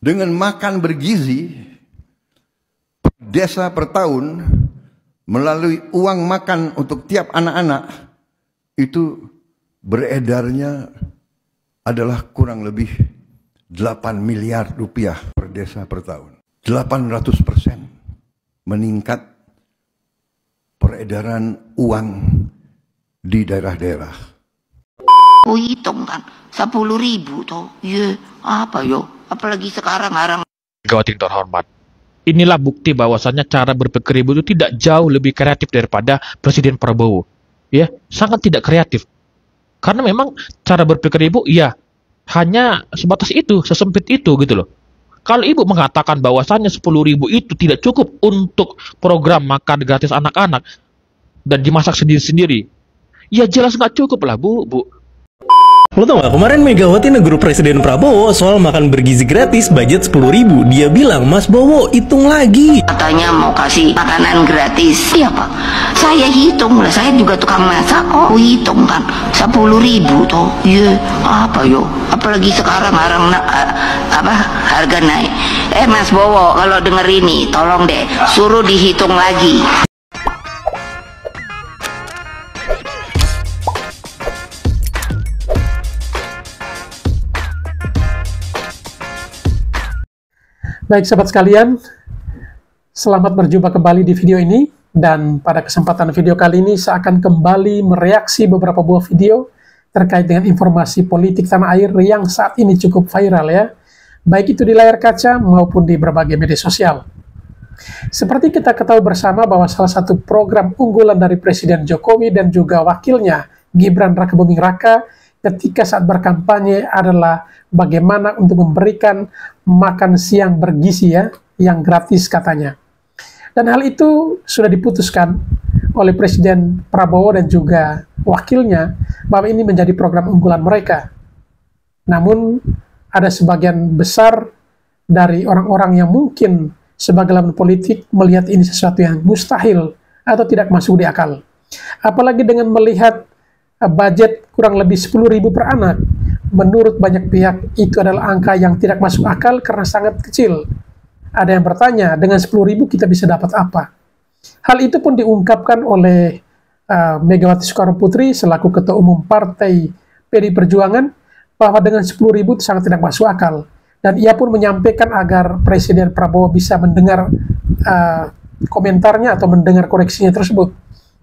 dengan makan bergizi desa per tahun melalui uang makan untuk tiap anak-anak itu beredarnya adalah kurang lebih 8 miliar rupiah per desa per tahun. 800% meningkat peredaran uang di daerah-daerah. Oh, hitung kan 10.000 toh. Iya, apa yo? Apalagi sekarang orang. Megawati terhormat. Inilah bukti bahwasannya cara berpikir Ibu itu tidak jauh lebih kreatif daripada Presiden Prabowo. Ya, sangat tidak kreatif. Karena memang cara berpikir Ibu ya hanya sebatas itu, sesempit itu gitu loh. Kalau Ibu mengatakan bahwasannya 10.000 itu tidak cukup untuk program makan gratis anak-anak dan dimasak sendiri-sendiri, ya jelas nggak cukup lah Bu. Lo tau gak, kemarin Megawati negur Presiden Prabowo soal makan bergizi gratis budget 10.000. Dia bilang, Mas Bowo hitung lagi. Katanya mau kasih makanan gratis. Iya Pak, saya hitung lah, saya juga tukang masak. Oh, hitung kan 10.000 toh. Iya, apa yo? Apalagi sekarang orang harga naik. Mas Bowo, kalau denger ini tolong deh suruh dihitung lagi. Baik sahabat sekalian, selamat berjumpa kembali di video ini, dan pada kesempatan video kali ini saya akan kembali mereaksi beberapa buah video terkait dengan informasi politik tanah air yang saat ini cukup viral ya, baik itu di layar kaca maupun di berbagai media sosial. Seperti kita ketahui bersama bahwa salah satu program unggulan dari Presiden Jokowi dan juga wakilnya Gibran Rakebuming Raka ketika saat berkampanye adalah bagaimana untuk memberikan makan siang bergizi ya, yang gratis katanya. Dan hal itu sudah diputuskan oleh Presiden Prabowo dan juga wakilnya bahwa ini menjadi program unggulan mereka. Namun ada sebagian besar dari orang-orang yang mungkin sebagai lawan politik melihat ini sesuatu yang mustahil atau tidak masuk di akal. Apalagi dengan melihat budget kurang lebih 10.000 per anak. Menurut banyak pihak itu adalah angka yang tidak masuk akal karena sangat kecil. Ada yang bertanya, dengan 10.000 kita bisa dapat apa? Hal itu pun diungkapkan oleh Megawati Soekarno Putri selaku Ketua Umum Partai PDI Perjuangan bahwa dengan 10.000 itu sangat tidak masuk akal. Dan ia pun menyampaikan agar Presiden Prabowo bisa mendengar komentarnya atau mendengar koreksinya tersebut.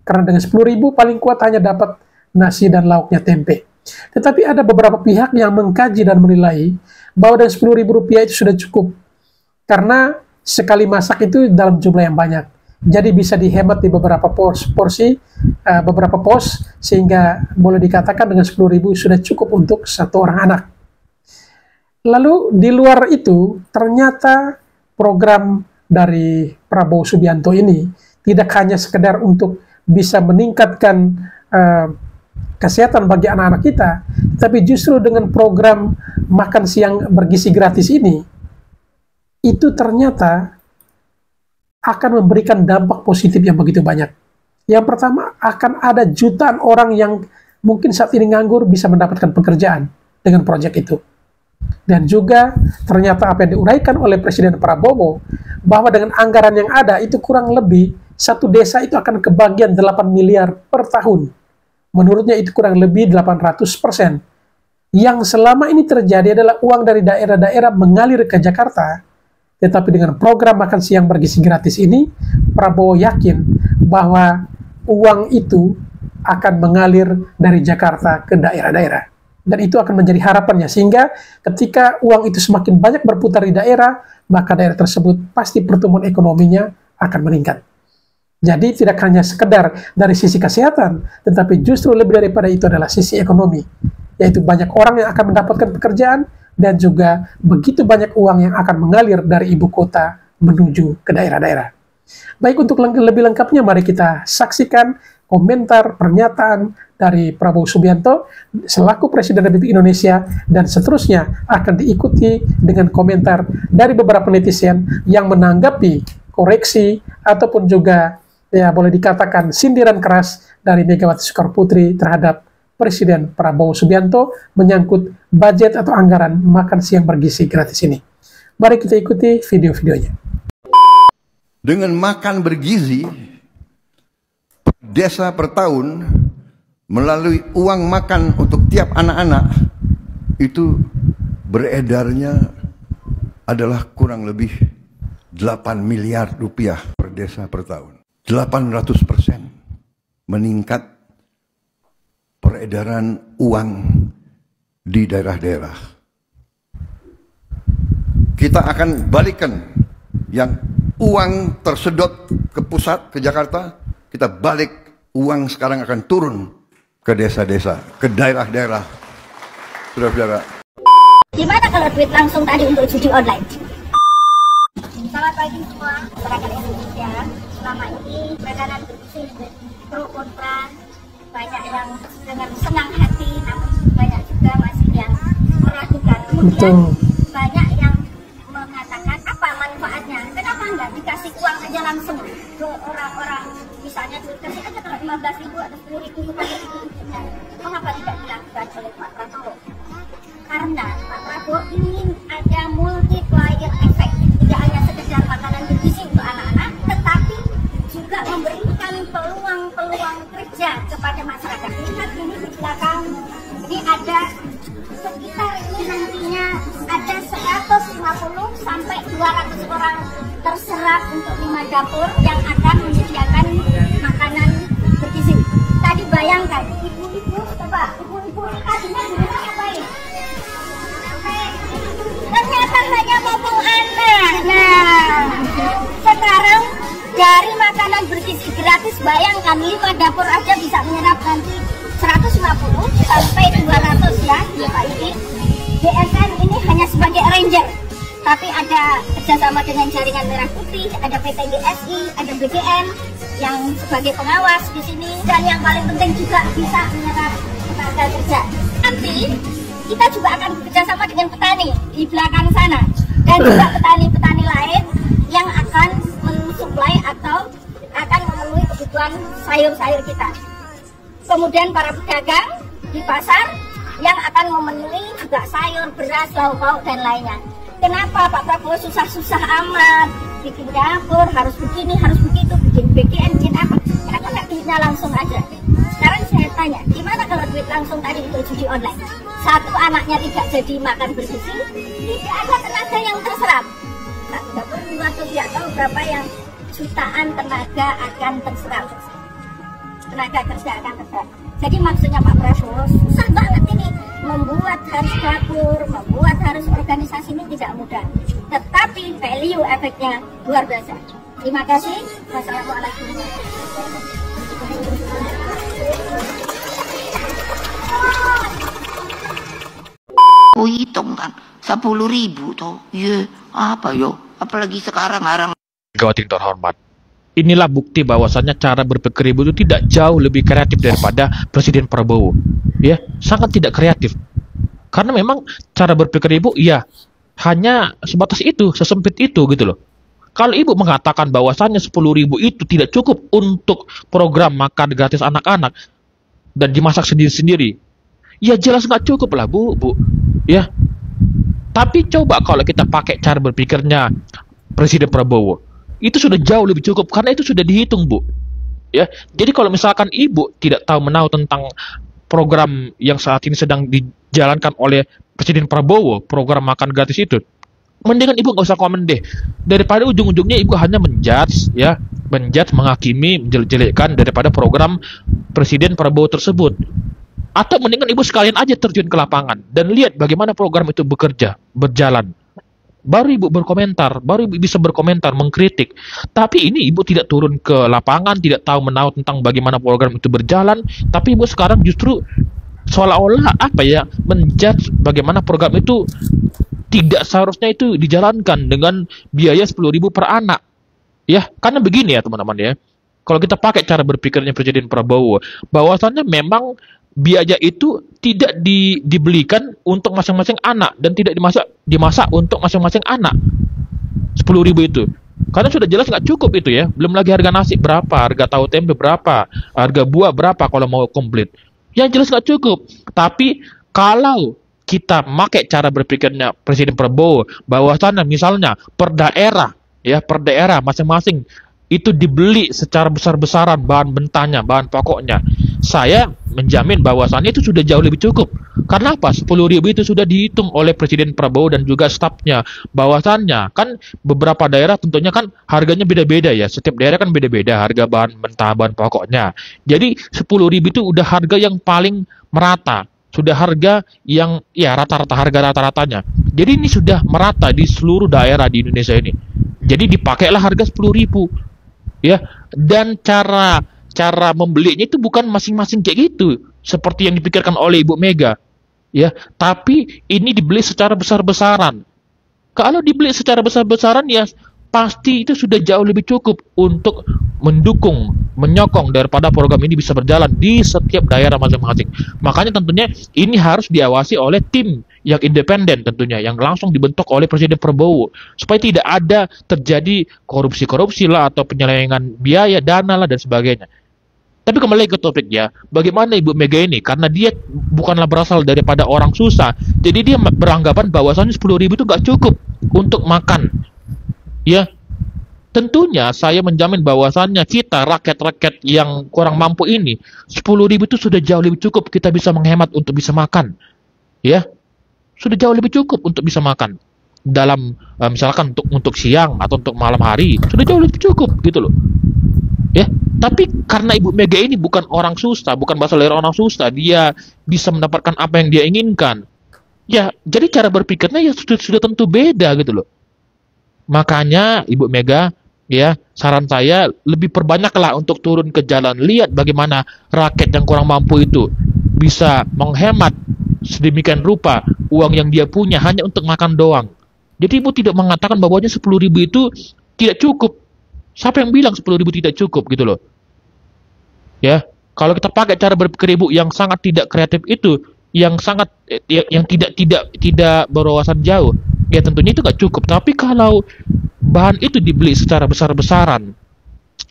Karena dengan 10.000 paling kuat hanya dapat nasi dan lauknya tempe. Tetapi ada beberapa pihak yang mengkaji dan menilai bahwa dengan 10.000 rupiah itu sudah cukup. Karena sekali masak itu dalam jumlah yang banyak. Jadi bisa dihemat di beberapa porsi, beberapa pos, sehingga boleh dikatakan dengan 10.000 sudah cukup untuk satu orang anak. Lalu di luar itu, ternyata program dari Prabowo Subianto ini tidak hanya sekedar untuk bisa meningkatkan kesehatan bagi anak-anak kita, tapi justru dengan program makan siang bergizi gratis ini, itu ternyata akan memberikan dampak positif yang begitu banyak. Yang pertama, akan ada jutaan orang yang mungkin saat ini nganggur bisa mendapatkan pekerjaan dengan proyek itu. Dan juga ternyata apa yang diuraikan oleh Presiden Prabowo, bahwa dengan anggaran yang ada itu kurang lebih satu desa itu akan kebagian 8 miliar per tahun. Menurutnya itu kurang lebih 800%. Yang selama ini terjadi adalah uang dari daerah-daerah mengalir ke Jakarta. Tetapi dengan program makan siang bergizi gratis ini, Prabowo yakin bahwa uang itu akan mengalir dari Jakarta ke daerah-daerah. Dan itu akan menjadi harapannya, sehingga ketika uang itu semakin banyak berputar di daerah, maka daerah tersebut pasti pertumbuhan ekonominya akan meningkat. Jadi tidak hanya sekedar dari sisi kesehatan, tetapi justru lebih daripada itu adalah sisi ekonomi. Yaitu banyak orang yang akan mendapatkan pekerjaan, dan juga begitu banyak uang yang akan mengalir dari ibu kota menuju ke daerah-daerah. Baik, untuk lebih lengkapnya mari kita saksikan komentar pernyataan dari Prabowo Subianto selaku Presiden Republik Indonesia, dan seterusnya akan diikuti dengan komentar dari beberapa netizen yang menanggapi koreksi ataupun juga ya boleh dikatakan sindiran keras dari Megawati Soekarno Putri terhadap Presiden Prabowo Subianto menyangkut budget atau anggaran makan siang bergizi gratis ini. Mari kita ikuti video-videonya. Dengan makan bergizi per desa per tahun melalui uang makan untuk tiap anak-anak itu beredarnya adalah kurang lebih 8 miliar rupiah per desa per tahun. 800% meningkat peredaran uang di daerah-daerah. Kita akan balikan yang uang tersedot ke pusat, ke Jakarta, kita balik, uang sekarang akan turun ke desa-desa, ke daerah-daerah. Saudara-saudara. Gimana kalau duit langsung tadi untuk judi online? Selamat pagi semua, masyarakat Indonesia. Selama ini peredaran bergizi pro kontra, banyak yang dengan senang hati, namun banyak juga masih yang meragukan. Kemudian banyak yang mengatakan apa manfaatnya? Kenapa enggak dikasih uang aja langsung ke orang-orang? Misalnya dikasih aja kalau 15.000 atau 10.000 kepada itu. Mengapa tidak dilakukan oleh Pak Prabowo? Karena Pak Prabowo ingin ada multiplier effect, tidak hanya sekedar makanan bergizi untuk anak-anak, tetapi juga memberikan peluang-peluang kerja kepada masyarakat. Lihat ini di belakang, ini ada sekitar ini nantinya ada 150 sampai 200 orang terserap untuk 5 dapur yang akan menyediakan makanan bergizi. Tadi bayangkan, ibu-ibu, coba ibu-ibu tadinya dulu ngapain? Ternyata hanya popong anak. Nah, sekarang dari makanan bergizi gratis, bayangkan 5 dapur aja bisa menyerap nanti 150 sampai 200 ya, Pak Yudi. BSN ini hanya sebagai arranger, tapi ada kerjasama dengan Jaringan Merah Putih, ada PT GSI, ada BDN yang sebagai pengawas di sini, dan yang paling penting juga bisa menyerap tenaga kerja. Nanti kita juga akan bekerjasama dengan petani di belakang sana, dan juga petani-petani lain yang akan mensuplai atau akan memenuhi kebutuhan sayur-sayur kita. Kemudian para pedagang di pasar yang akan memenuhi juga sayur, beras, lauk pauk dan lainnya. Kenapa Pak Prabowo susah-susah amat bikin dapur, harus begini, harus begitu, bikin BKN, bikin apa? Kenapa nggak duitnya langsung aja? Sekarang saya tanya, gimana kalau duit langsung tadi untuk judi online? Satu anaknya tidak jadi makan bergizi, tidak ada tenaga yang terserap. Satu dapur 2 tuh tidak tahu berapa yang jutaan tenaga akan terserap. Tenaga kerja akan terserap. Jadi maksudnya Pak Prabowo susah banget ini membuat harus dapur, membuat harus organisasi ini tidak mudah. Tetapi value efeknya luar biasa. Terima kasih. Wassalamualaikum. Oh hitung kan 10.000 toh. Iya, apa yo? Apalagi sekarang orang Megawati terhormat. Inilah bukti bahwasannya cara berpikir ibu itu tidak jauh lebih kreatif daripada Presiden Prabowo. Ya, sangat tidak kreatif. Karena memang cara berpikir ibu ya hanya sebatas itu, sesempit itu gitu loh. Kalau ibu mengatakan bahwasannya 10.000 itu tidak cukup untuk program makan gratis anak-anak dan dimasak sendiri-sendiri, ya jelas nggak cukup lah bu. Ya. Tapi coba kalau kita pakai cara berpikirnya Presiden Prabowo, itu sudah jauh lebih cukup karena itu sudah dihitung bu. Ya, jadi kalau misalkan ibu tidak tahu menahu tentang program yang saat ini sedang dijalankan oleh Presiden Prabowo, program makan gratis itu, mendingan ibu nggak usah komen deh. Daripada ujung-ujungnya ibu hanya menjudge, ya, menjudge, menghakimi, menjelek-jelekkan daripada program Presiden Prabowo tersebut. Atau mendingan ibu sekalian aja terjun ke lapangan dan lihat bagaimana program itu bekerja, berjalan. Baru ibu berkomentar, baru ibu bisa berkomentar, mengkritik. Tapi ini ibu tidak turun ke lapangan, tidak tahu menahu tentang bagaimana program itu berjalan. Tapi ibu sekarang justru seolah-olah apa ya, menjudge bagaimana program itu tidak seharusnya itu dijalankan dengan biaya 10.000 per anak. Ya, karena begini ya teman-teman ya. Kalau kita pakai cara berpikirnya Presiden Prabowo, bahwasannya memang biaya itu tidak dibelikan untuk masing-masing anak dan tidak dimasak untuk masing-masing anak. 10.000 itu. Karena sudah jelas nggak cukup itu ya. Belum lagi harga nasi berapa, harga tahu tempe berapa, harga buah berapa kalau mau komplit. Yang jelas nggak cukup. Tapi kalau kita pakai cara berpikirnya Presiden Prabowo, bahwasannya misalnya per daerah masing-masing itu dibeli secara besar-besaran bahan mentahnya, bahan pokoknya, saya menjamin bahwasannya itu sudah jauh lebih cukup. Karena apa? 10.000 itu sudah dihitung oleh Presiden Prabowo dan juga stafnya. Bahwasannya kan beberapa daerah tentunya kan harganya beda-beda ya. Setiap daerah kan beda-beda harga bahan mentah, bahan pokoknya. Jadi 10.000 itu udah harga yang paling merata. Sudah harga yang ya rata-rata, harga rata-ratanya. Jadi ini sudah merata di seluruh daerah di Indonesia ini. Jadi dipakailah harga 10.000. Ya, dan cara membelinya itu bukan masing-masing kayak gitu seperti yang dipikirkan oleh Ibu Mega, ya, tapi ini dibeli secara besar-besaran. Kalau dibeli secara besar-besaran ya pasti itu sudah jauh lebih cukup untuk mendukung, menyokong daripada program ini bisa berjalan di setiap daerah masing-masing. Makanya tentunya ini harus diawasi oleh tim yang independen tentunya, yang langsung dibentuk oleh Presiden Prabowo, supaya tidak ada terjadi korupsi-korupsi lah atau penyelewengan biaya, dana lah dan sebagainya. Tapi kembali ke topik ya, bagaimana Ibu Mega ini, karena dia bukanlah berasal daripada orang susah, jadi dia beranggapan bahwasannya 10.000 itu gak cukup untuk makan. Ya, tentunya saya menjamin bahwasannya kita rakyat-rakyat yang kurang mampu ini 10.000 itu sudah jauh lebih cukup, kita bisa menghemat untuk bisa makan. Ya, sudah jauh lebih cukup untuk bisa makan dalam misalkan untuk siang atau untuk malam hari, sudah jauh lebih cukup gitu loh. Ya, tapi karena Ibu Mega ini bukan orang susah, bukan berasal dari orang susah, dia bisa mendapatkan apa yang dia inginkan. Ya, jadi cara berpikirnya ya sudah tentu beda gitu loh. Makanya Ibu Mega, ya, saran saya lebih perbanyaklah untuk turun ke jalan, lihat bagaimana rakyat yang kurang mampu itu bisa menghemat sedemikian rupa uang yang dia punya hanya untuk makan doang. Jadi Ibu tidak mengatakan bahwanya 10.000 itu tidak cukup. Siapa yang bilang 10.000 tidak cukup gitu loh? Ya, kalau kita pakai cara berpikir Ibu yang sangat tidak kreatif itu, yang sangat yang tidak berwawasan jauh, ya tentunya itu nggak cukup. Tapi kalau bahan itu dibeli secara besar-besaran,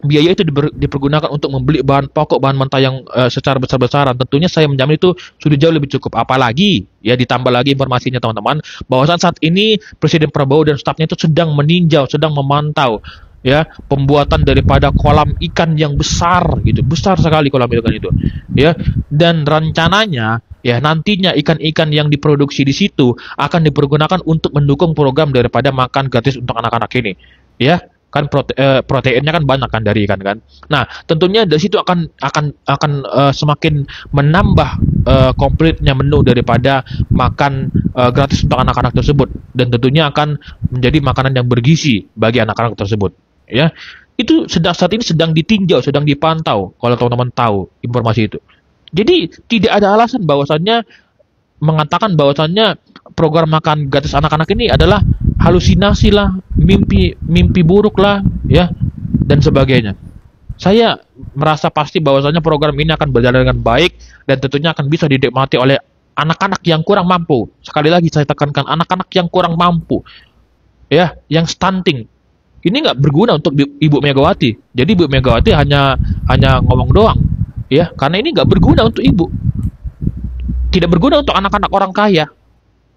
biaya itu dipergunakan untuk membeli bahan pokok, bahan mentah yang secara besar-besaran, tentunya saya menjamin itu sudah jauh lebih cukup. Apalagi ya ditambah lagi informasinya teman-teman, bahwasan saat ini Presiden Prabowo dan stafnya itu sedang meninjau, sedang memantau ya pembuatan daripada kolam ikan yang besar gitu, besar sekali kolam ikan itu ya, dan rencananya ya nantinya ikan-ikan yang diproduksi di situ akan dipergunakan untuk mendukung program daripada makan gratis untuk anak-anak ini ya. Kan proteinnya kan banyak kan dari ikan kan. Nah, tentunya dari situ akan semakin menambah komplitnya menu daripada makan gratis untuk anak-anak tersebut, dan tentunya akan menjadi makanan yang bergizi bagi anak-anak tersebut. Ya, itu saat ini sedang ditinjau, sedang dipantau. Kalau teman-teman tahu informasi itu, jadi tidak ada alasan bahwasannya mengatakan bahwasannya program makan gratis anak-anak ini adalah halusinasi lah, mimpi buruk lah, ya, dan sebagainya. Saya merasa pasti bahwasannya program ini akan berjalan dengan baik dan tentunya akan bisa dinikmati oleh anak-anak yang kurang mampu. Sekali lagi saya tekankan, anak-anak yang kurang mampu, ya, yang stunting. Ini nggak berguna untuk Ibu Megawati. Jadi Ibu Megawati hanya ngomong doang, ya, karena ini nggak berguna untuk Ibu. Tidak berguna untuk anak-anak orang kaya.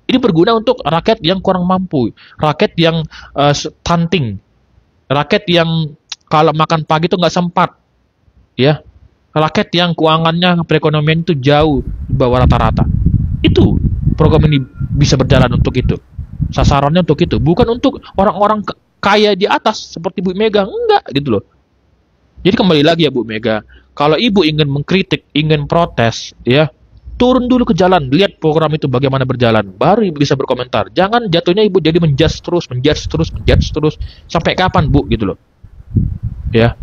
Ini berguna untuk rakyat yang kurang mampu, rakyat yang stunting, rakyat yang kalau makan pagi itu nggak sempat, ya, rakyat yang keuangannya, perekonomian itu jauh di bawah rata-rata. Itu program ini bisa berjalan untuk itu, sasarannya untuk itu, bukan untuk orang-orang kaya di atas seperti Bu Mega, enggak gitu loh. Jadi kembali lagi ya Bu Mega, kalau Ibu ingin mengkritik, ingin protes, ya, turun dulu ke jalan, lihat program itu bagaimana berjalan, baru Ibu bisa berkomentar. Jangan jatuhnya Ibu jadi menjudge terus, sampai kapan Bu gitu loh. Ya,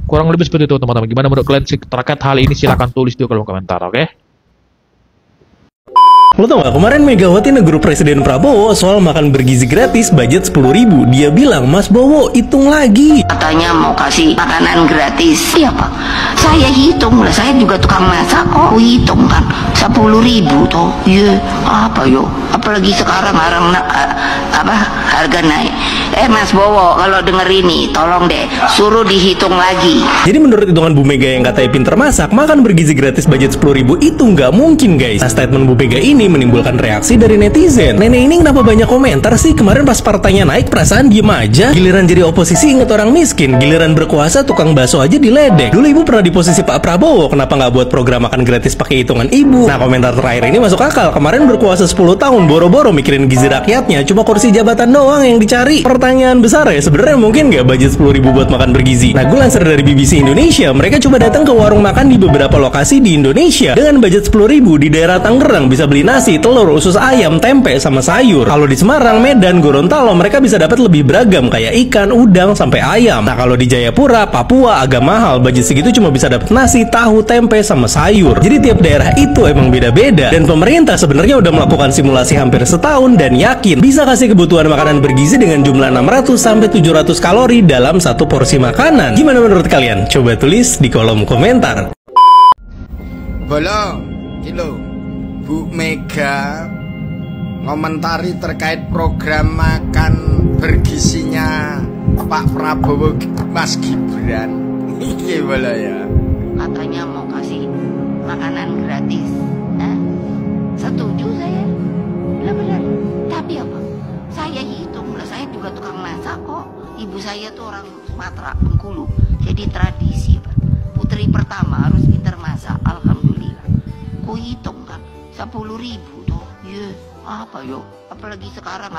kurang lebih seperti itu teman-teman. Gimana menurut kalian terkait hal ini? Silahkan tulis di kolom komentar, oke? Lo tau gak, kemarin Megawati negur Presiden Prabowo soal makan bergizi gratis budget 10.000. Dia bilang, Mas Bowo hitung lagi. Katanya mau kasih makanan gratis. Iya Pak, saya hitung lah, saya juga tukang masak kok. Hitung kan 10.000 toh. Iya, apa yo? Apalagi sekarang harga naik. Mas Bowo, kalau denger ini tolong deh suruh dihitung lagi. Jadi menurut hitungan Bu Mega yang katanya pinter masak, makan bergizi gratis budget 10.000 itu nggak mungkin guys. Nah, statement Bu Mega ini menimbulkan reaksi dari netizen. Nenek ini kenapa banyak komentar sih? Kemarin pas partainya naik perasaan diem aja. Giliran jadi oposisi inget orang miskin, giliran berkuasa tukang bakso aja diledek. Dulu ibu pernah di posisi Pak Prabowo, kenapa nggak buat program makan gratis pakai hitungan ibu? Nah, komentar terakhir ini masuk akal. Kemarin berkuasa 10 tahun, boro-boro mikirin gizi rakyatnya, cuma kursi jabatan doang yang dicari. Pertanyaan besar ya, sebenarnya mungkin nggak budget 10.000 buat makan bergizi? Nah, gue lansir dari BBC Indonesia, mereka coba datang ke warung makan di beberapa lokasi di Indonesia. Dengan budget 10.000 di daerah Tangerang bisa beli nasi, telur, usus ayam, tempe, sama sayur. Kalau di Semarang, Medan, Gorontalo, mereka bisa dapat lebih beragam kayak ikan, udang, sampai ayam. Nah, kalau di Jayapura, Papua agak mahal, budget segitu cuma bisa dapat nasi, tahu, tempe, sama sayur. Jadi tiap daerah itu emang beda-beda. Dan pemerintah sebenarnya udah melakukan simulasi hampir setahun dan yakin bisa kasih kebutuhan makanan bergizi dengan jumlah 600 sampai 700 kalori dalam satu porsi makanan. Gimana menurut kalian? Coba tulis di kolom komentar. Bolong, kilo Bu Mega ngomentari terkait program makan bergizinya Pak Prabowo Mas Gibran. Iya boleh ya. Katanya mau kasih makanan gratis. Setuju saya. Benar-benar. Tapi apa? Saya hitung lah, saya juga tukang masak kok. Ibu saya tuh orang Sumatera, Bengkulu. Jadi tradisi, Pak. Putri pertama harus pintar masak, alhamdulillah. Ku hitung kan 10.000 tuh. Iya, apa yo? Apalagi sekarang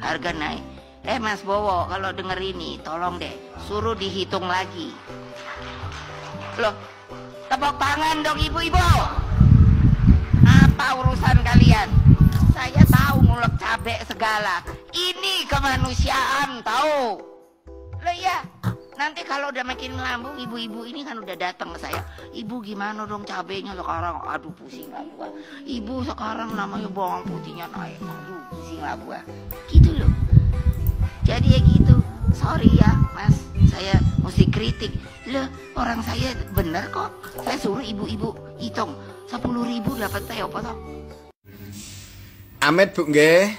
harga naik. Mas Bowo, kalau denger ini tolong deh suruh dihitung lagi. Loh, tepuk tangan dong ibu-ibu. Apa urusan kalian? Saya tahu ngulek cabai segala. Ini kemanusiaan tahu. Loh ya, nanti kalau udah makin lambung, ibu-ibu ini kan udah datang ke saya. Ibu gimana dong cabenya sekarang? Aduh pusing lah gua. Ibu sekarang namanya bawang putihnya naik. Aduh pusing lah gua. Gitu loh. Jadi ya gitu. Sorry ya mas, saya mesti kritik. Loh orang saya bener kok. Saya suruh ibu-ibu hitung 10.000 dapat teh apa toh? Amit Bu nggih.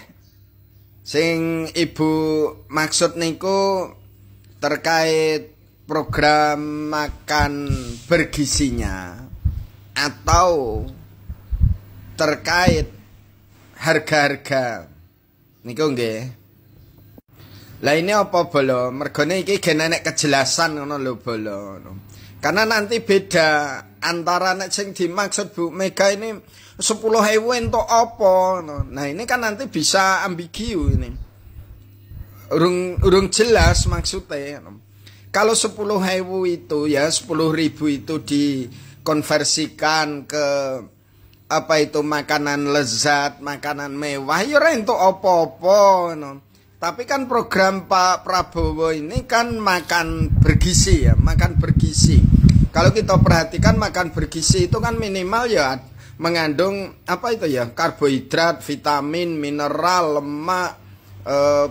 Sing ibu maksud niku terkait program makan bergizinya atau terkait harga-harga niku nggih. Lah ini apa bolo? Mergone iki gen enek kejelasan ngono lho bolo. Karena nanti beda antara nek sing dimaksud Bu Mega ini 10.000 entuk apa. Nah, ini kan nanti bisa ambigu ini. Urung jelas maksudnya. Kalau 10.000 itu ya 10.000 itu dikonversikan ke apa itu makanan lezat, makanan mewah ya ora entuk apa-apa. Tapi kan program Pak Prabowo ini kan makan bergizi ya, makan bergizi. Kalau kita perhatikan makan bergizi itu kan minimal ya mengandung apa itu ya, karbohidrat, vitamin, mineral, lemak,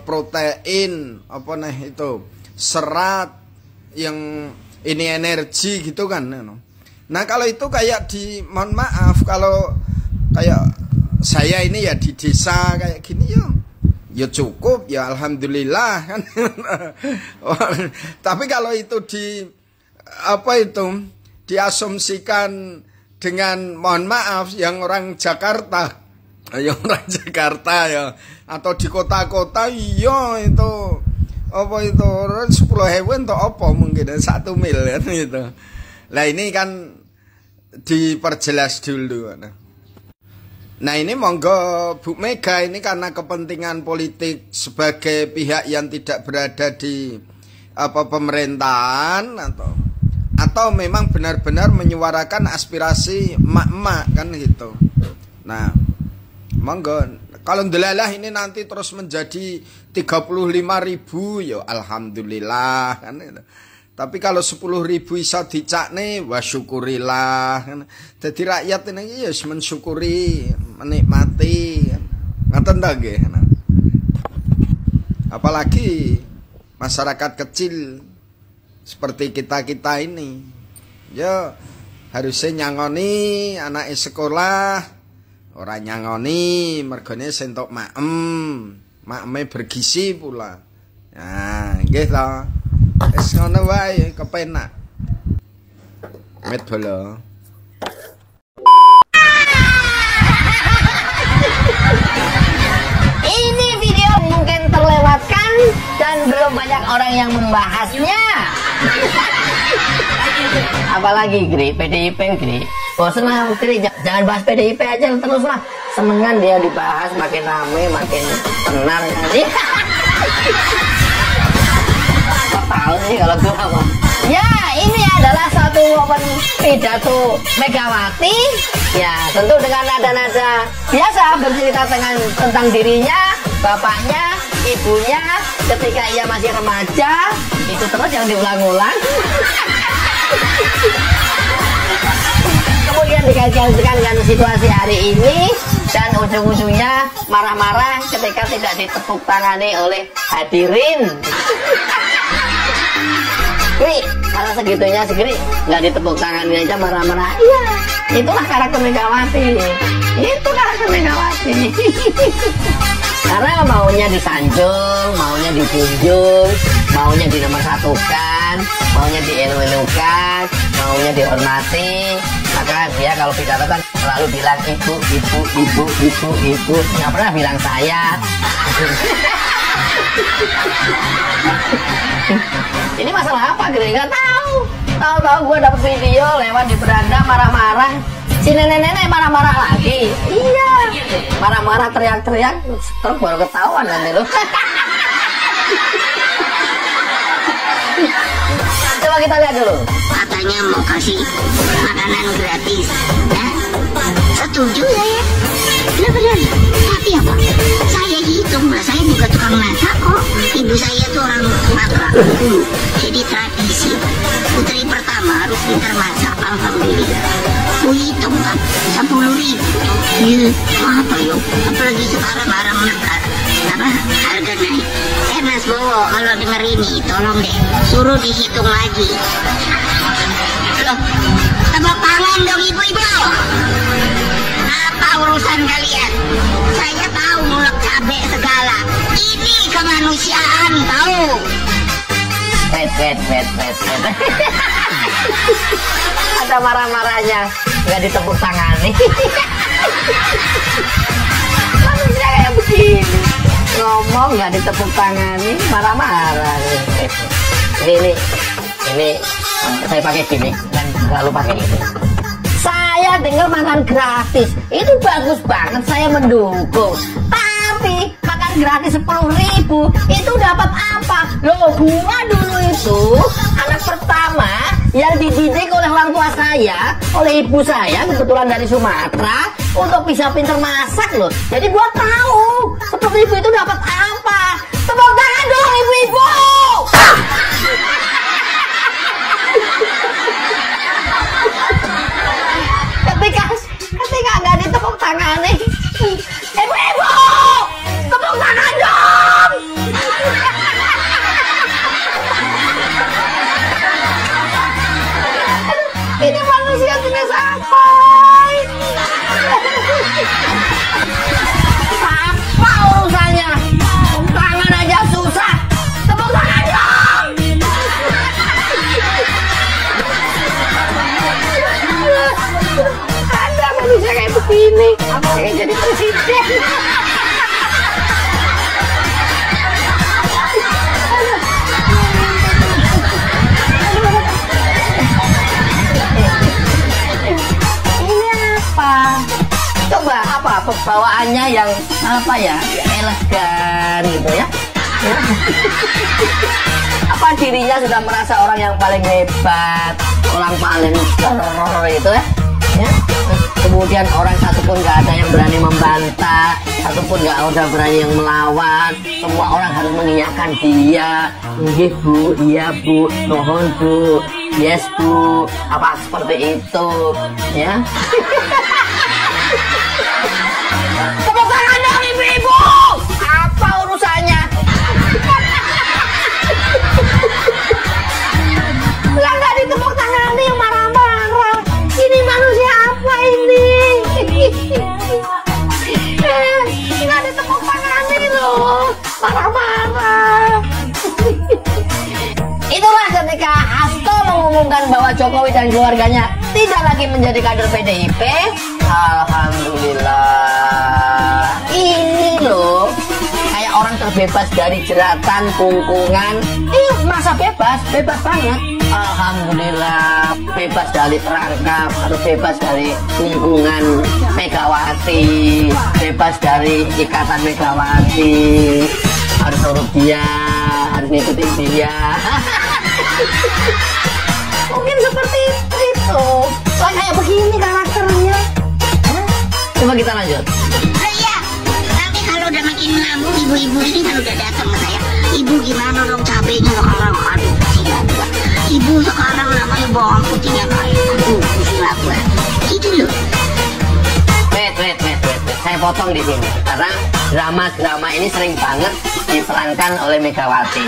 protein, apa nih itu, serat, yang ini energi gitu kan. Nah kalau itu kayak mohon maaf kalau kayak saya ini ya di desa kayak gini ya cukup ya alhamdulillah kan. Tapi kalau itu diasumsikan dengan mohon maaf yang orang Jakarta ya atau di kota-kota iya itu apa itu 10.000 untuk apa mungkin 1 mil kan gitu. Lah ini kan diperjelas dulu. Nah ini monggo Bu Mega ini karena kepentingan politik sebagai pihak yang tidak berada di pemerintahan atau memang benar-benar menyuarakan aspirasi emak-emak kan gitu. Nah monggo kalau ndelalah ini nanti terus menjadi 35.000 ya alhamdulillah kan gitu. Tapi kalau 10.000 bisa dicakne, wah syukurilah. Jadi rakyat ini ya mensyukuri, menikmati. Ngaten ta nggih. Apalagi masyarakat kecil seperti kita-kita ini. Ya harusnya nyangoni anak sekolah, orang nyangoni mergone sentok maem. makme bergizi pula. Nah, nggih to. Wis ngono wae kepenak. Met bola. Ini video mungkin terlewatkan dan belum banyak orang yang membahasnya. Apalagi Gri, PDIP Gri. Bosen lah Gri, jangan bahas PDIP aja terus lah. Senengan dia dibahas, makin rame, makin tenar. Apa tahu sih kalau gue apa? Ya, ini adalah satu momen pidato Megawati. Ya, tentu dengan nada-nada biasa bercerita tentang dirinya, bapaknya, ibunya, ketika ia masih remaja. Itu terus yang diulang-ulang. Kemudian dikaitkan dengan situasi hari ini dan ujung-ujungnya marah-marah ketika tidak ditepuk tangani oleh hadirin. Gri, masa segitunya sih Gri, nggak ditepuk tangan aja marah-marah. Iya, itulah karakter Megawati. Itu karakter Megawati. Karena maunya disanjung, maunya dijunjung, maunya dinomorsatukan, maunya dielu-elukan, maunya dihormati. Maka dia kalau pidato kan selalu bilang ibu, nggak pernah bilang saya. Ini masalah apa Gre? Nggak tahu. Tahu-tahu gue dapet video lewat di beranda marah-marah. Si nenek-nenek marah-marah lagi. Iya. Marah-marah teriak-teriak. Terus baru ketahuan nanti lo. Coba kita lihat dulu. Katanya mau kasih makanan gratis. Ya? Setuju saya. Benar benar. Tapi apa? Saya hitung lah. Saya juga tukang masak kok. Ibu saya tuh orang Sumatera dulu. Jadi tradisi. Putri pertama harus pintar masak. Alhamdulillah. Aku hitung kan 10.000. Iya. Apa yuk? Apalagi sekarang barang apa harga naik. Mas Bowo kalau denger ini tolong deh suruh dihitung lagi. Loh, tepuk tangan dong ibu-ibu. Apa urusan kalian? Saya tahu ngulek cabai segala. Ini kemanusiaan tahu. Wait. Ada marah-marahnya, nggak ditepuk tangani. Manusia kayak begini. Ngomong nggak ditepuk tangani, marah-marah. Ini saya pakai gini dan selalu pakai ini. Saya dengar makan gratis, itu bagus banget, saya mendukung. Tapi makan gratis 10.000 itu dapat apa? Loh, gua dulu itu anak pertama yang dididik oleh orang tua saya, oleh ibu saya kebetulan dari Sumatera untuk bisa pintar masak loh. Jadi gua tahu 10.000 itu dapat apa. Tepuk tangan dong ibu-ibu. Ketika nggak ditepuk tangan nih, ibu-ibu, tepuk tangan dong. Ini manusia tidak sampai. Apa urusannya? Tangan aja susah. Tepuk tangan dong. Ada manusia kayak begini. Kayak jadi presiden. Coba apa pembawaannya yang apa ya elegan gitu ya. Apa dirinya sudah merasa orang yang paling hebat, orang paling gitu ya. Kemudian orang satupun nggak ada yang berani membantah, satupun nggak ada berani yang melawan. Semua orang harus mengiyakan dia. Nggih bu, iya bu, mohon bu, yes bu, apa seperti itu ya. Tepuk tangan dong ibu-ibu. Apa urusannya? Lah nggak ditepuk tangan nih marah-marah. Ini manusia apa ini? Nggak ditepuk tangan nih loh. mengumumkan bahwa Jokowi dan keluarganya tidak lagi menjadi kader PDIP. Alhamdulillah. Ini loh, kayak orang terbebas dari jeratan, kungkungan. Merasa bebas banget. Alhamdulillah, bebas dari perangkap, harus bebas dari kungkungan Megawati, bebas dari ikatan Megawati, harus urut dia, harus ngikutin dia. Mungkin seperti itu. Kayak begini karakternya. Coba kita lanjut. Iya, nanti kalau udah makin lama ibu-ibu ini kalau udah datang ke saya, ibu gimana dong cabenya sekarang? Aduh, pusing gua. Ibu sekarang namanya bawang putihnya kayak, aduh, pusing gua. Gitu loh. Wait. Saya potong di sini karena drama ini sering banget diperankan oleh Megawati.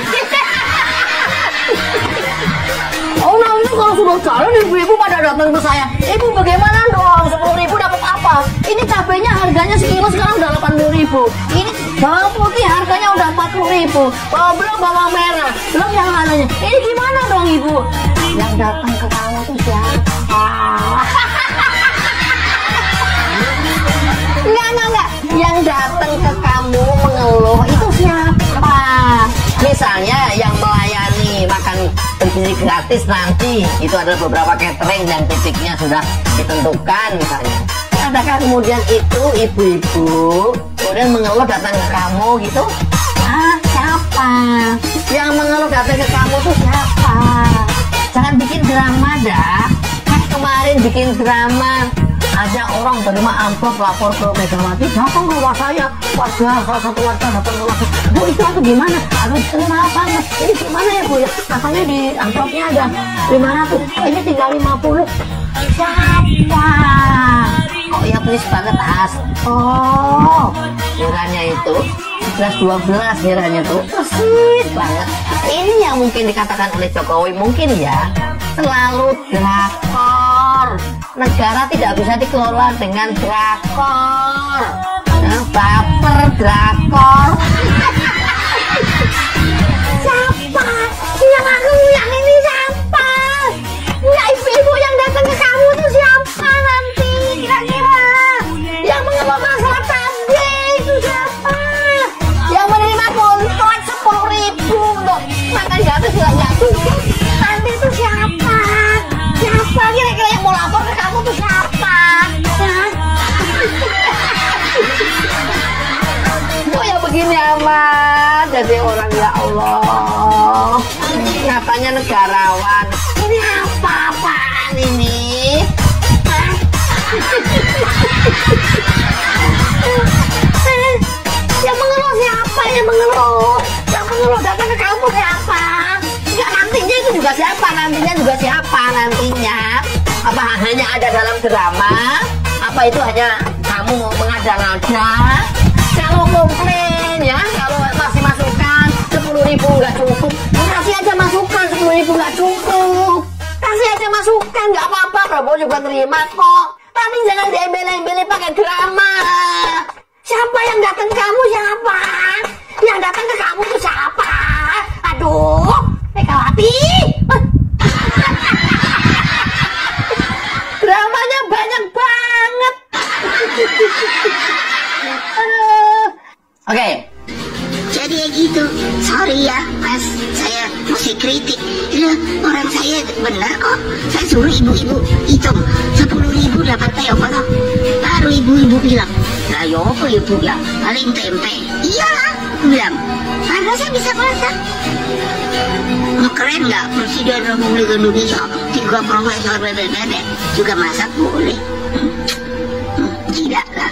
Oh, nanti kalau sudah jalan ibu-ibu pada datang ke saya, ibu bagaimana dong, 10.000 dapat apa? Ini cabenya harganya sekilo sekarang udah 80.000. Ini bawang putih harganya udah 40.000. Belum bawang merah, belum yang lainnya. Ini gimana dong ibu? Yang datang ke kamu tuh siapa? Enggak. Yang datang ke kamu mengeluh itu siapa? Misalnya yang melayani makan bergizi gratis nanti itu adalah beberapa catering yang titiknya sudah ditentukan misalnya. Adakah kemudian itu ibu-ibu kemudian mengeluh datang ke kamu gitu? Siapa? Yang mengeluh datang ke kamu tuh siapa? Jangan bikin drama dah. Kemarin bikin drama. Ada orang terima amplop lapor ke Megawati, datang ke rumah saya, salah satu warga datang ke rumah saya, Bu itu gimana? Harus terima apa? Ini gimana ya Bu ya? Katanya di amplopnya ada 500, ini tinggal 50. Siapa? Kok ya please banget iurannya itu 11-12 iurannya tuh persis banget. Ini yang mungkin dikatakan oleh Jokowi mungkin ya selalu drakor. Negara tidak bisa dikelola dengan drakor. Baper drakor. Siapa? Yang ini siapa? Ya ibu-ibu yang datang ke kamu tuh siapa nanti kira-kira? Yang mengelola masalah tadi itu siapa? Yang menerima kontrak 10.000 loh. Makan gratis nggak cukup. Nanti itu siapa? Siapa kira-kira yang mau lapor ke kamu tuh siapa? Kok ya begini amat jadi orang ya Allah. Katanya negarawan. Ini apa-apaan ini? Yang mengeluh siapa? Yang mengeluh datang ke kamu siapa? Enggak, nantinya itu juga siapa? Nantinya apa hanya ada dalam drama? Apa itu hanya kamu mengada-ngada? Kalau komplain ya, kalau masih masukan 10.000 nggak cukup, kasih aja masukan 10.000 nggak cukup, kasih aja masukan nggak apa-apa, Prabowo juga terima kok. Tapi jangan diembel-embeli pakai drama. Siapa yang datang ke kamu siapa? Yang datang ke kamu tuh siapa? Aduh, Megawati. Dramanya banyak banget. Oke. Jadi ya gitu, sorry ya Mas, saya masih kritik. Orang saya benar kok. Saya suruh ibu-ibu hitung 10.000 dapat apa toh? Baru ibu-ibu bilang, nah yo apa ibu bilang paling tempe. Iyalah, bilang. Karena saya bisa masak. Keren nggak Presiden Republik Indonesia 3 profesor nenek juga masak boleh? Tidak lah.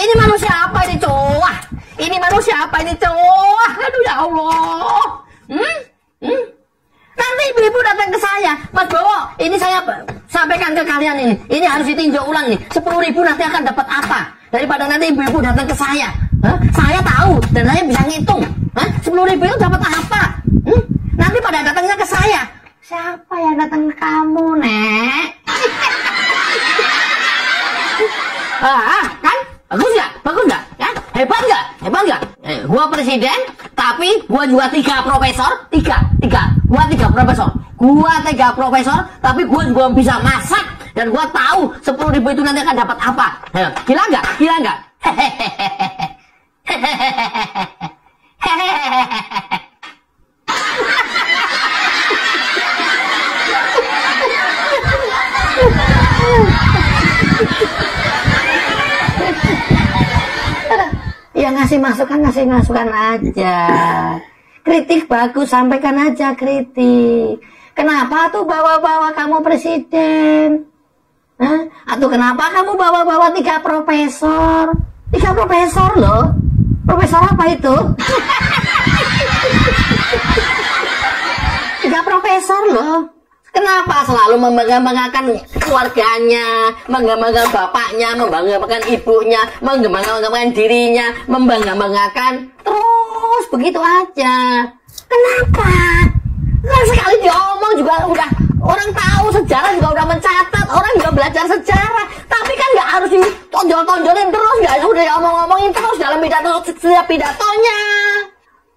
Ini manusia apa ini cowok? Ini manusia apa ini cowok? Aduh ya Allah. Nanti ibu-ibu datang ke saya, Mas Bowo, ini saya sampaikan ke kalian ini. Ini harus ditinjau ulang nih. 10.000 nanti akan dapat apa? Daripada nanti ibu-ibu datang ke saya. Saya tahu dan saya bisa ngitung. 10.000 itu dapat apa? Nanti pada datangnya ke saya. Siapa yang datang ke kamu, Nek? Kan? Bagus nggak? Ya? Hebat nggak? Gua presiden, Tapi gua juga 3 profesor, gua 3 profesor. Gua 3 profesor, tapi gua juga bisa masak dan gua tahu 10.000 itu nanti akan dapat apa. Gila nggak? Gila nggak? Ya ngasih masukan aja. Kritik bagus, sampaikan aja kritik. Kenapa tuh bawa-bawa kamu presiden? Hah? Atau kenapa kamu bawa-bawa 3 profesor? 3 profesor loh. Profesor apa itu? 3 profesor loh. Kenapa selalu membanggakan keluarganya, membanggakan bapaknya, membanggakan ibunya, membanggakan dirinya, membanggakan terus begitu aja? Kenapa? Kan sekali diomong juga udah orang tahu, sejarah juga udah mencatat, orang juga belajar sejarah. Tapi kan nggak harus ditonjol-tonjolin terus, nggak udah diomong-omongin terus dalam setiap pidatonya.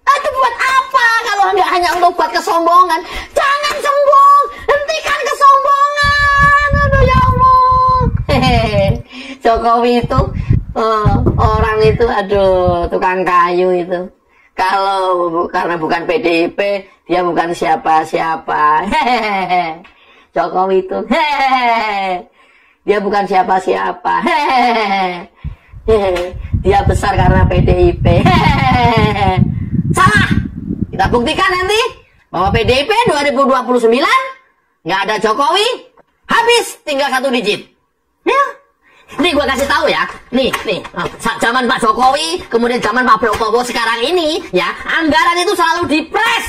Itu buat apa kalau nggak hanya untuk buat kesombongan? Jangan sombong, hentikan kesombongan. Aduh ya Allah. Jokowi itu orang itu, aduh, tukang kayu itu. Kalau karena bukan PDIP, dia bukan siapa-siapa. Jokowi itu, dia bukan siapa-siapa. Dia besar karena PDIP. Salah. Kita buktikan nanti bahwa PDIP 2029 nggak ada Jokowi, habis tinggal 1 digit. Ya. Nih gue kasih tahu ya. Nih, zaman Pak Jokowi, kemudian zaman Pak Prabowo sekarang ini, ya, anggaran itu selalu dipres.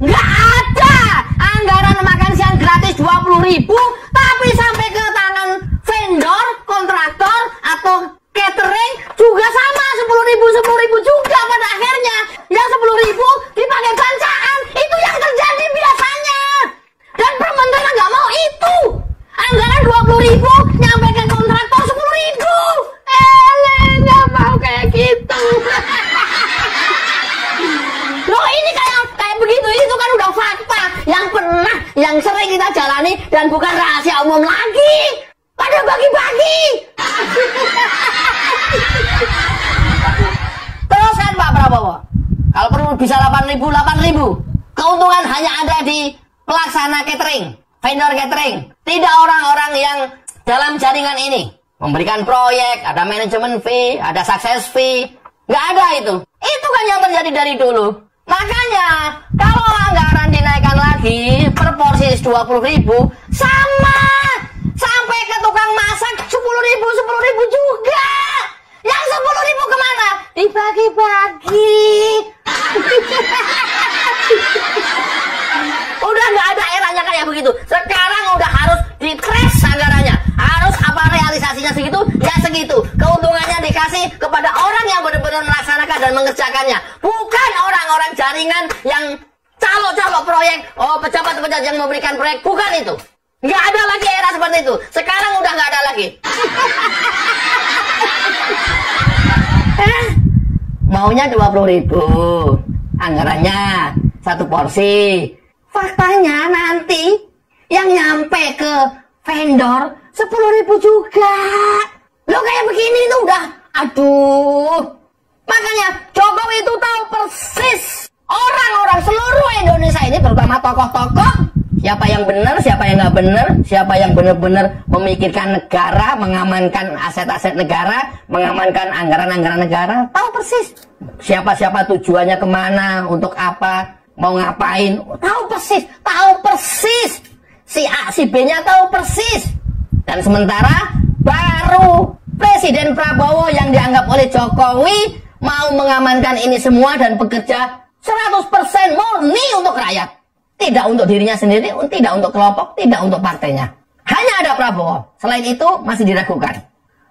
Nggak ada anggaran makan siang gratis 20.000, tapi sampai ke tangan vendor, kontraktor atau catering juga sama 10.000 juga pada akhirnya. Yang 10.000 dipakai bancaan, itu yang terjadi biasanya. Dan pemerintah nggak mau itu. Anggaran 20.000 nyampe ke kontraktor 10.000. Nggak mau kayak gitu. Loh ini kayak begitu, itu kan udah fakta yang sering kita jalani dan bukan rahasia umum lagi. Pada bagi-bagi. Terus kan Pak Prabowo, kalau perlu bisa 8.000. Keuntungan hanya ada di pelaksana catering, vendor catering. Tidak orang-orang yang dalam jaringan ini. Memberikan proyek, ada manajemen fee, ada success fee. Nggak ada itu. Itu kan yang terjadi dari dulu. Makanya, kalau anggaran dinaikkan lagi, per porsi 20.000, sama. Sampai ke tukang masak 10.000 juga. Yang 10.000 kemana? Dibagi-bagi. Udah nggak ada eranya kayak begitu. Sekarang udah harus di-crash anggarannya. Harus apa realisasinya segitu, ya segitu. Keuntungannya dikasih kepada orang yang benar-benar melaksanakan dan mengerjakannya. Bukan orang-orang jaringan yang calo-calo proyek. Oh, pejabat-pejabat yang memberikan proyek. Bukan itu. Nggak ada lagi era seperti itu. Sekarang udah nggak ada lagi. Maunya 20.000. Anggarannya 1 porsi. Faktanya nanti yang nyampe ke vendor 10.000 juga. Lo kayak begini tuh udah, aduh. Makanya Jokowi itu tahu persis orang-orang seluruh Indonesia ini, terutama tokoh-tokoh, siapa yang benar, siapa yang nggak benar, siapa yang benar-benar memikirkan negara, mengamankan aset-aset negara, mengamankan anggaran-anggaran negara, tahu persis. Siapa-siapa tujuannya kemana, untuk apa, mau ngapain, tahu persis. Si A, si B-nya tahu persis. Dan sementara baru Presiden Prabowo yang dianggap oleh Jokowi mau mengamankan ini semua dan bekerja 100% murni untuk rakyat. Tidak untuk dirinya sendiri, tidak untuk kelompok, tidak untuk partainya. Hanya ada Prabowo. Selain itu masih diragukan.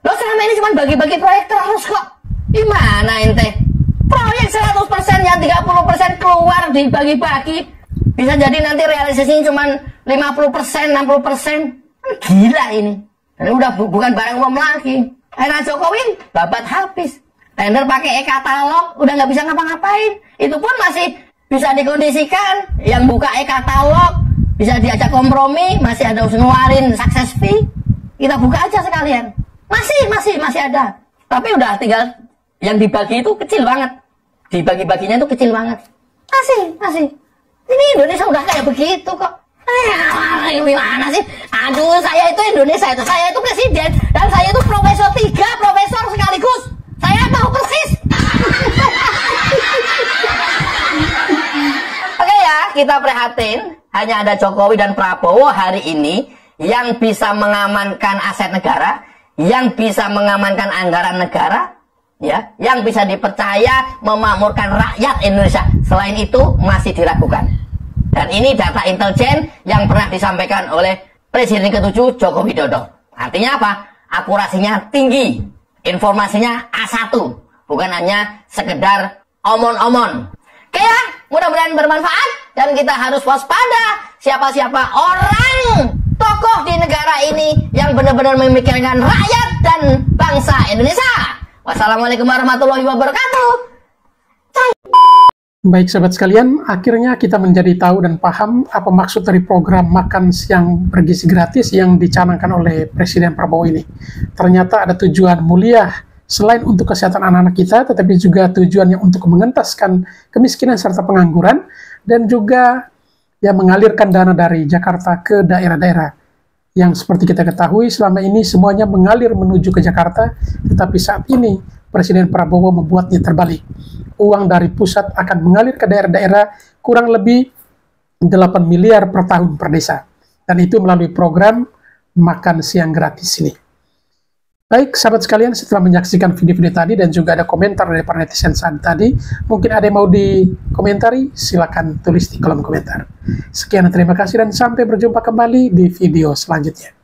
Loh, selama ini cuma bagi-bagi proyek terus kok. Gimana ente? Proyek 100% yang 30% keluar dibagi-bagi. Bisa jadi nanti realisasinya cuma 50%, 60%. Gila ini. Dan udah bukan barang umum lagi. Era Jokowi babat habis. Tender pakai e-katalog, udah nggak bisa ngapa-ngapain. Itu pun masih bisa dikondisikan. Yang buka e-katalog bisa diajak kompromi, masih ada ngeluarin success fee. Kita buka aja sekalian. Masih ada. Tapi udah tinggal yang dibagi itu kecil banget. Dibagi-baginya itu kecil banget. Masih. Ini Indonesia udah kayak begitu kok. Gimana sih? Aduh, saya itu Indonesia itu. Saya itu presiden. Dan saya itu profesor 3 profesor sekaligus. Saya tahu persis. Oke ya, kita prihatin. Hanya ada Jokowi dan Prabowo hari ini yang bisa mengamankan aset negara, yang bisa mengamankan anggaran negara, ya, yang bisa dipercaya memakmurkan rakyat Indonesia. Selain itu masih diragukan. Dan ini data intelijen yang pernah disampaikan oleh Presiden ke-7 Joko Widodo. Artinya apa? Akurasinya tinggi, informasinya A1, bukan hanya sekedar omon-omon. Oke ya, mudah-mudahan bermanfaat dan kita harus waspada siapa-siapa orang tokoh di negara ini yang benar-benar memikirkan rakyat dan bangsa Indonesia. Wassalamualaikum warahmatullahi wabarakatuh. Baik sahabat sekalian, akhirnya kita menjadi tahu dan paham apa maksud dari program makan siang bergizi gratis yang dicanangkan oleh Presiden Prabowo ini. Ternyata ada tujuan mulia selain untuk kesehatan anak-anak kita, tetapi juga tujuannya untuk mengentaskan kemiskinan serta pengangguran, dan juga ya mengalirkan dana dari Jakarta ke daerah-daerah. Yang seperti kita ketahui selama ini semuanya mengalir menuju ke Jakarta, tetapi saat ini Presiden Prabowo membuatnya terbalik. Uang dari pusat akan mengalir ke daerah-daerah kurang lebih 8 miliar per tahun per desa. Dan itu melalui program makan siang gratis ini. Baik, sahabat sekalian, setelah menyaksikan video-video tadi dan juga ada komentar dari para netizen saat tadi, mungkin ada yang mau dikomentari, silakan tulis di kolom komentar. Sekian, terima kasih dan sampai berjumpa kembali di video selanjutnya.